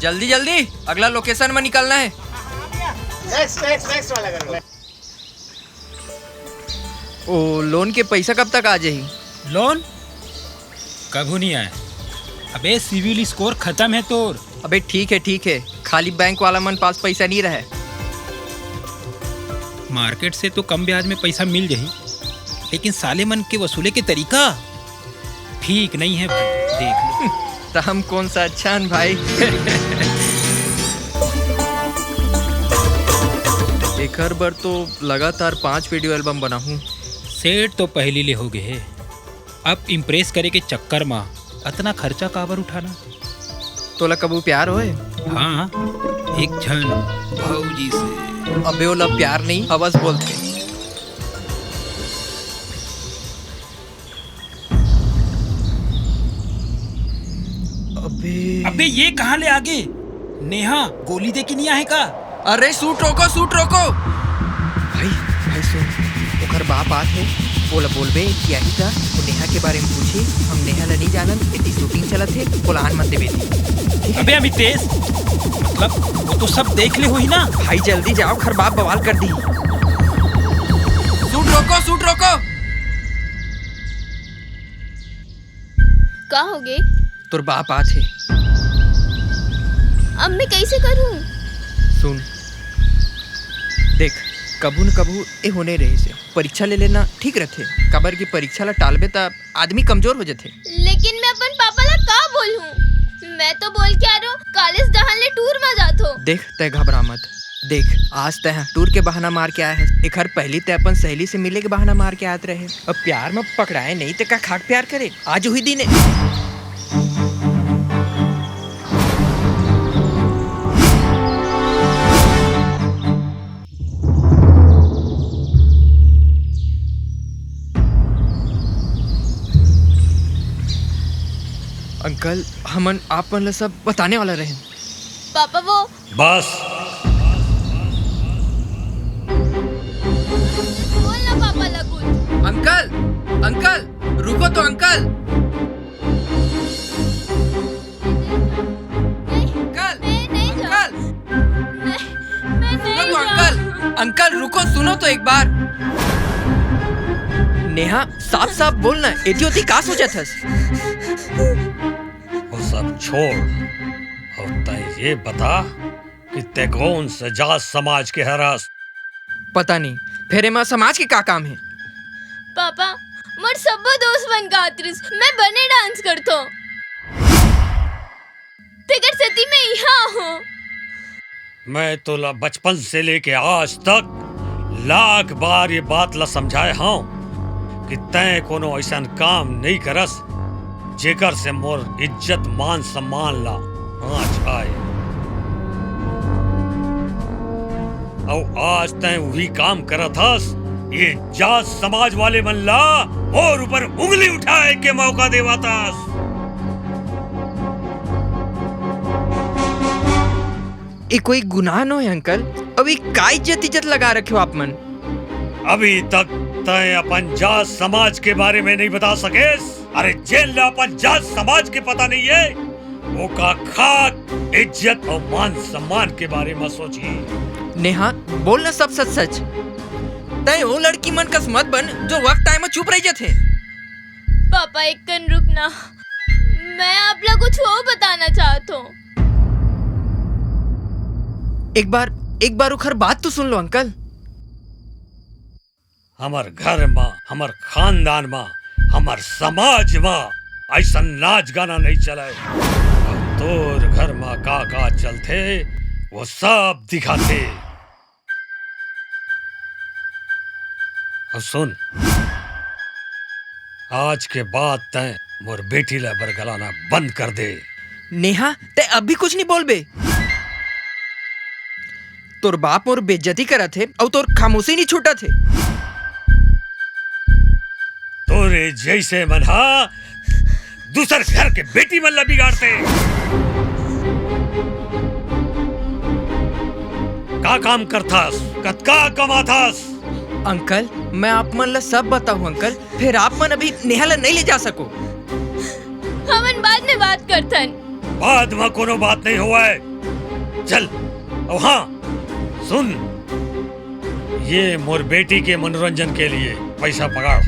जल्दी जल्दी अगला लोकेशन में निकलना है। नेक्स्ट वाला कर ले। ओ लोन के पैसा कब तक आ जाही? लोन कभी नहीं आए। अबे सिविल स्कोर खत्म है तोर। अबे ठीक है, खाली बैंक वाला मन पास पैसा नहीं रहे। मार्केट से तो कम ब्याज में पैसा मिल जाही, लेकिन साले मन के वसूले के तरीका ठीक नहीं है भाई, देख ले। तो हम कौन सा अच्छा है भाई। एक हर बार तो लगातार 5 वीडियो एल्बम बना हूँ। सेट तो पहले ले हो गए, अब इम्प्रेस करे के चक्कर में इतना खर्चा काबर उठाना। तोला कबू प्यार होए? हाँ, एक क्षण भाऊजी से। अबे ओला प्यार नहीं हवस बोलते। अबे ये कहाँ ले आगे? नेहा गोली दे के नहीं आए का? अरे शूट रोको भाई सुन, ओकर बाप आत है, बोला बोलबे कि यही था वो नेहा के बारे में पूछी। हम नेहा ला नहीं जानन, इतनी शूटिंग चलत है, बोलान मत देवे थी। अबे अमितेश, मतलब वो तो सब देख ले हुई ना। भाई जल्दी जाओ, खर बाप बवाल कर दी। शूट रोको। का हो गए? तोर बाप आत है। अब मैं कैसे करूं? सुन देख, कबू न कबू ए होने रहे से परीक्षा ले लेना ठीक रहते। कबर की परीक्षा ला टालबे त आदमी कमजोर हो जाते। लेकिन मैं अपन पापा ला का बोलूं? मैं तो बोल के आ रहा हूं कॉलेज जहां ले टूर में जातो। देख तय घबरा मत। देख आज तय टूर के बहाना मार के आया है। एक हर पहली तय अपन सहेली से मिले के बहाना मार के आते रहे। अब प्यार में पकड़ाए नहीं तो का खाक प्यार करे। आज हुई दिन अंकल हमन आपन ला सब बताने वाला रहे। पापा वो बस बोल ना पापा ला कुछ। अंकल रुको तो अंकल। मैं नहीं जा। मैं नहीं जा। अंकल रुको, सुनो तो एक बार। नेहा साफ बोलना, एटी का सोचा था? वो सब छोड़ और तय ये बता कि ते कौन से जात समाज के हरास? पता नहीं, फेरे माँ समाज के का काम है? पापा मोर सब दोस्त बन का आतरिस, मैं बने डांस करतो। तिगर सती में यहाँ हूँ। मैं तो बचपन से लेके आज तक लाख बार ये बात ला समझाए हाँ कि तय कोनो ऐसा काम नहीं करस जेकर से मोर इज्जत मान सम्मान ला आँच आए। और आज तय वही काम करत हस। ये जात समाज वाले मन ला और ऊपर उंगली उठाए के मौका देवातास। ये कोई गुनाह न है अंकल। अभी का इज्जत लगा रखे हो आप मन? अभी तक तय अपन जात समाज के बारे में नहीं बता सकेस। अरे जेल अपन जात समाज के पता नहीं है, वो का खाक इज्जत और मान सम्मान के बारे में सोची। नेहा बोलना सब सच। तय वो लड़की मन कस मत बन जो वक्त टाइम में चुप रह जाते। पापा एक कन रुकना, मैं आप लोग कुछ और बताना चाहता हूँ। एक बार उखर बात तो सुन लो अंकल। हमार घर में, हमार खानदान में, हमार समाज में ऐसा नाच गाना नहीं चले। तोर घर में का चलते वो सब दिखाते। और सुन, आज के बाद तय मोर बेटी ला बरगलाना बंद कर दे। नेहा ते अभी कुछ नहीं बोल बे। तोर बाप और बेइज्जती करा थे और तोर खामोशी नहीं छूटा थे। तोरे जैसे मना दूसर घर के बेटी मल्ला बिगाड़ते। का काम करतास, कतका कमातास? अंकल मैं आप मन ला सब बताऊं अंकल, फिर आप मन अभी नेहा ला नहीं ले जा सको। हमन बाद में बात करतन। बाद में कोनो बात नहीं हुआ है। चल अब हाँ सुन, ये मोर बेटी के मनोरंजन के लिए पैसा पकड़,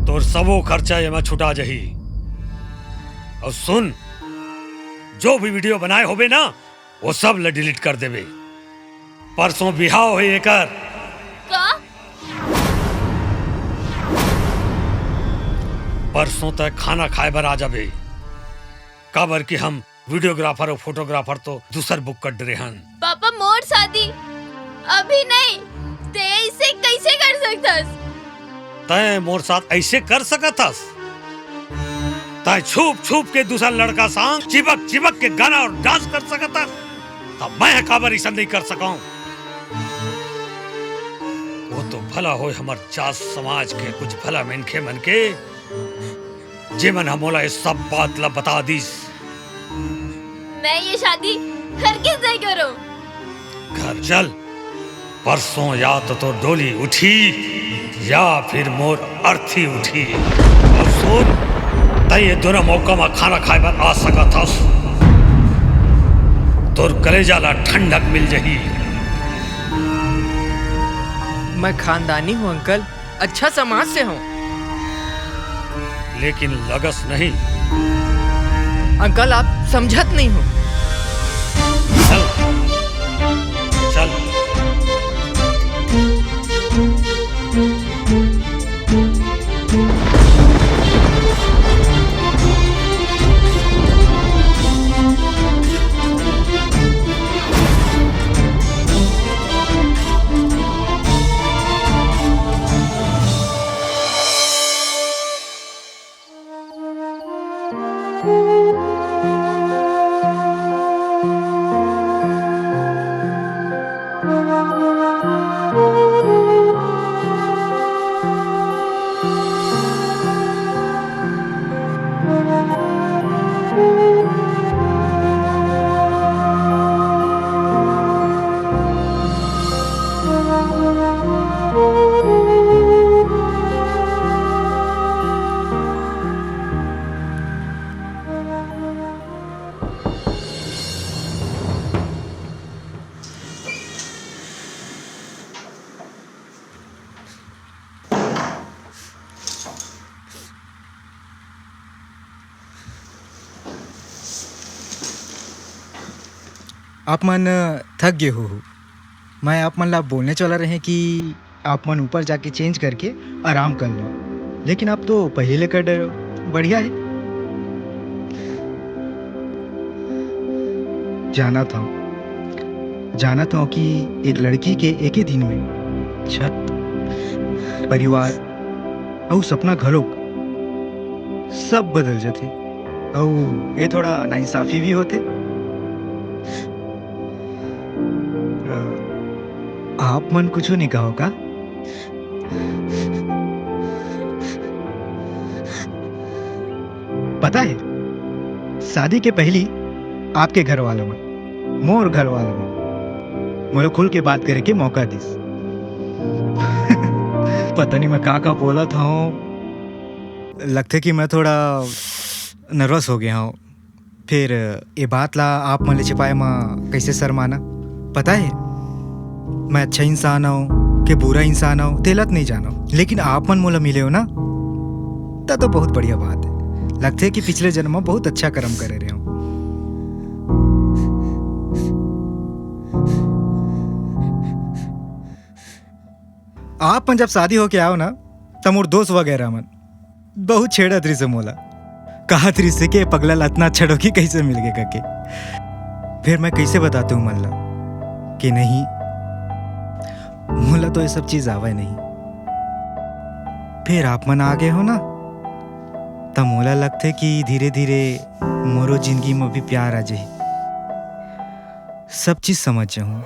तोर सबो खर्चा ये में छुटा जही। और सुन, जो भी वीडियो बनाए होबे ना वो सब ल डिलीट कर देबे। परसों बिहाव है एकर। का? परसों तक खाना खाए बर आ जाबे। काबर कि हम वीडियोग्राफर और फोटोग्राफर तो दूसर बुक कर दे हन। पापा मोर शादी अभी नहीं, ते इसे कैसे कर सकतस? तय मोर साथ ऐसे कर सकतस? तय छुप छुप के दूसरा लड़का संग चिपक चिपक के गाना और डांस कर सकतस? तब मैं काबर ऐसा नहीं कर सकाऊं। वो तो भला हो हमार जात समाज के कुछ भला मनखे मन के जे मन हमोला ये सब बात ला बता दीस। मैं ये शादी हर किस नहीं करूं। घर चल, परसों या तो डोली उठी या फिर मोर अर्थी उठी। और सुन, तय ये दोनों मौका में खाना खाए पर आ सका था, तोर कलेजा ला ठंडक मिल जही। मैं खानदानी हूँ अंकल, अच्छा समाज से हूँ। लेकिन लगस नहीं। अंकल आप समझत नहीं हो। चल चल। आप मन थक गए हो। मैं आप मन ला बोलने चला रहे कि आप मन ऊपर जाके चेंज करके आराम कर लो, लेकिन आप तो पहले लेकर डरे हो। बढ़िया है। जाना था कि एक लड़की के एक ही दिन में छत, परिवार और सपना घरों सब बदल जाते और ये थोड़ा नाइंसाफी भी होते। आप मन कुछ नहीं कहो का? पता है, शादी के पहली आपके घर वालों में, मोर घर वालों में मुझे खुल के बात करे के मौका दिस। पता नहीं मैं का बोला था। लगते कि मैं थोड़ा नर्वस हो गया हूँ। फिर ये बात ला आप मन ले छिपाए माँ कैसे शर्माना। पता है मैं अच्छा इंसान हूँ कि बुरा इंसान हूँ तेलत नहीं जाना, लेकिन आप मन मोला मिले हो ना तो बहुत बढ़िया बात है। लगते है कि पिछले जन्म में बहुत अच्छा कर्म करे रहे हो। आप मन जब शादी होके आओ ना तब मोर दोस्त वगैरह मन बहुत छेड़ा तरी से मोला, कहा तरी से के पगला इतना अच्छा डोकी कैसे मिल गए करके। फिर मैं कैसे बताता हूँ मन ला कि नहीं मोला तो ये सब चीज आवे नहीं। फिर आप मन आगे हो ना तब मोला लगते कि धीरे धीरे मोरो जिंदगी में भी प्यार आ जाए, सब चीज समझ जाऊँ।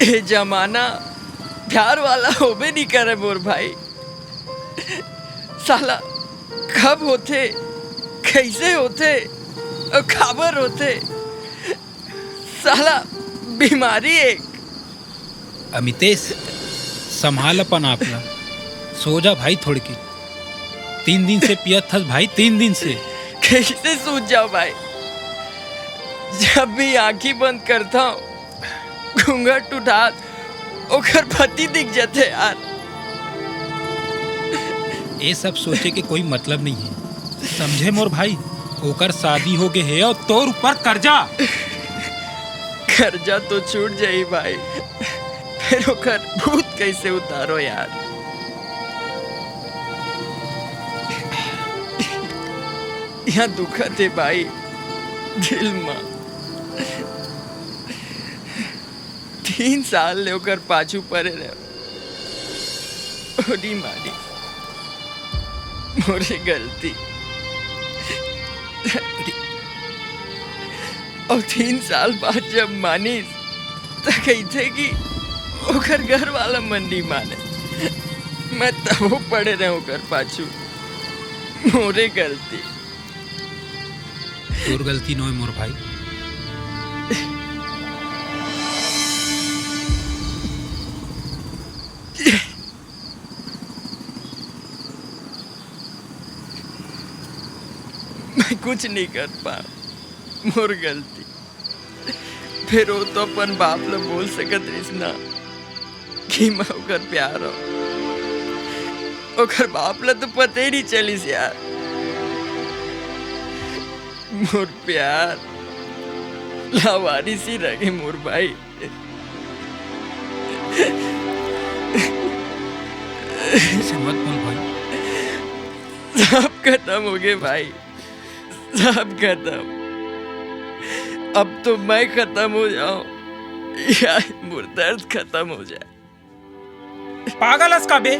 ये जमाना प्यार वाला होबे नहीं करे मोर भाई। साला कब होते, कैसे होते और खबर होते, साला बीमारी एक। अमितेश, संभाल अपन आपला, सो जा भाई थोड़ी की। 3 दिन से पियत थस भाई, 3 दिन से। कैसे सूझ जाओ भाई, जब भी आंखी बंद करता हूँ घूंघट उठा ओकर पति दिख जाते यार। ये सब सोचे के कोई मतलब नहीं है, समझे मोर भाई। ओकर शादी हो गए है और तोर ऊपर कर्जा। कर्जा तो छूट जाई भाई, फिर ओकर भूत कैसे उतारो यार। यहाँ दुखत है भाई दिल में। 3 साल ले ओकर पाछू पड़े रहे, ओडी मारी मोरे गलती। और 3 साल बाद जब मानी तो कहते कि ओकर घर वाला मन नहीं माने। मैं तब पड़े रहे ओकर पाछू, मोरे गलती। तोर गलती नो है मोर भाई। मैं कुछ नहीं कर पा, मोर गलती। फिर वो तो अपन बाप ला बोल सकत रहीस ना कि मैं ओकर प्यार हो। ओकर बाप ला तो पता ही नहीं चलिस यार। मोर प्यार लावारिस ही रहे मोर भाई। ऐसे मत बोल भाई। सब खत्म हो गए भाई, सब खत्म। अब तो मैं खत्म हो जाऊं या मोर दर्द खत्म हो जाए। पागल हस का बे।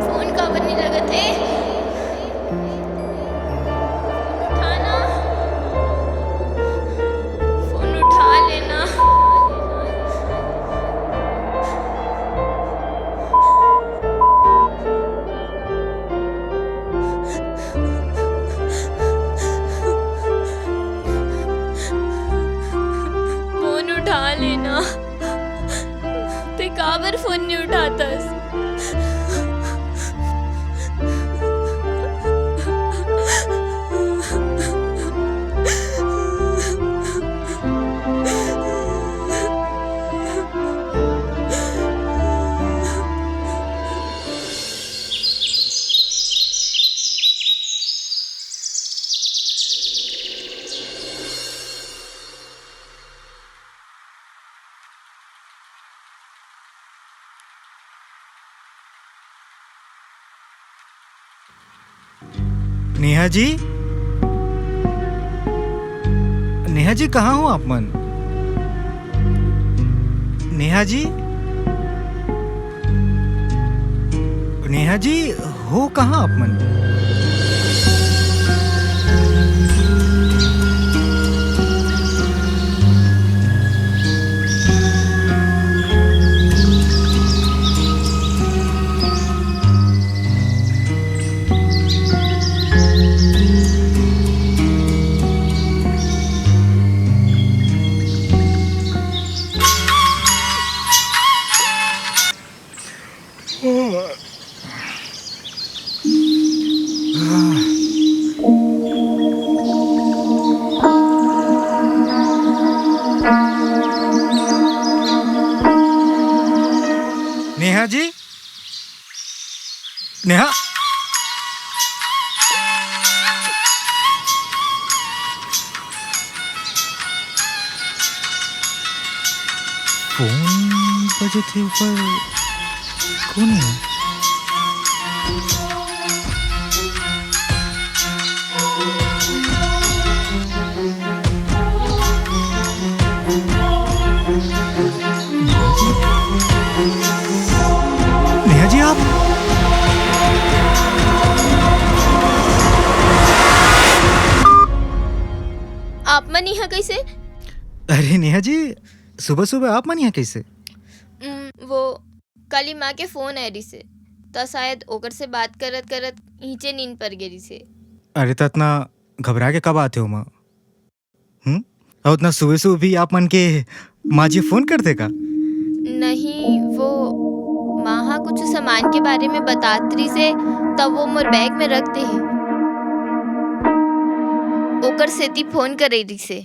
फोन कवर नहीं लगा थे। उठाना, फोन उठा लेना। फोन उठा लेना। ते काबर फोन नहीं उठातास? नेहा जी, नेहा जी कहाँ हो आप मन? नेहा जी, नेहा जी हो कहाँ आप मन? नेहा फोन बजे थे ऊपर, कौन है? नेहा जी आप मन यहाँ कैसे? अरे नेहा जी सुबह सुबह आप मन यहाँ कैसे? वो काली माँ के फोन आई रही से तो शायद ओकर से बात करत करत नीचे नींद पर गिरी से। अरे तो इतना घबरा के कब आते हो माँ? और उतना सुबह सुबह भी आप मन के माँ जी फोन करते का? नहीं, वो माँ कुछ सामान के बारे में बतात रही से तब वो मोर बैग में रखते हैं। ओकर सेती फोन करे रही से।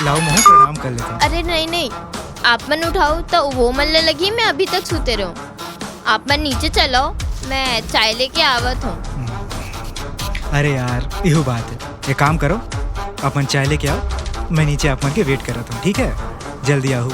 लाओ मोह प्रणाम कर लेता हूँ। अरे नहीं नहीं, आप मन उठाओ तो वो मन ले लगी मैं अभी तक सोते रहूं। आप मन नीचे चलो, मैं चाय लेके आवत हूँ। अरे यार यही बात है, एक काम करो अपन चाय लेके आओ, मैं नीचे आप मन के वेट कर रहा हूँ। ठीक है, जल्दी आओ।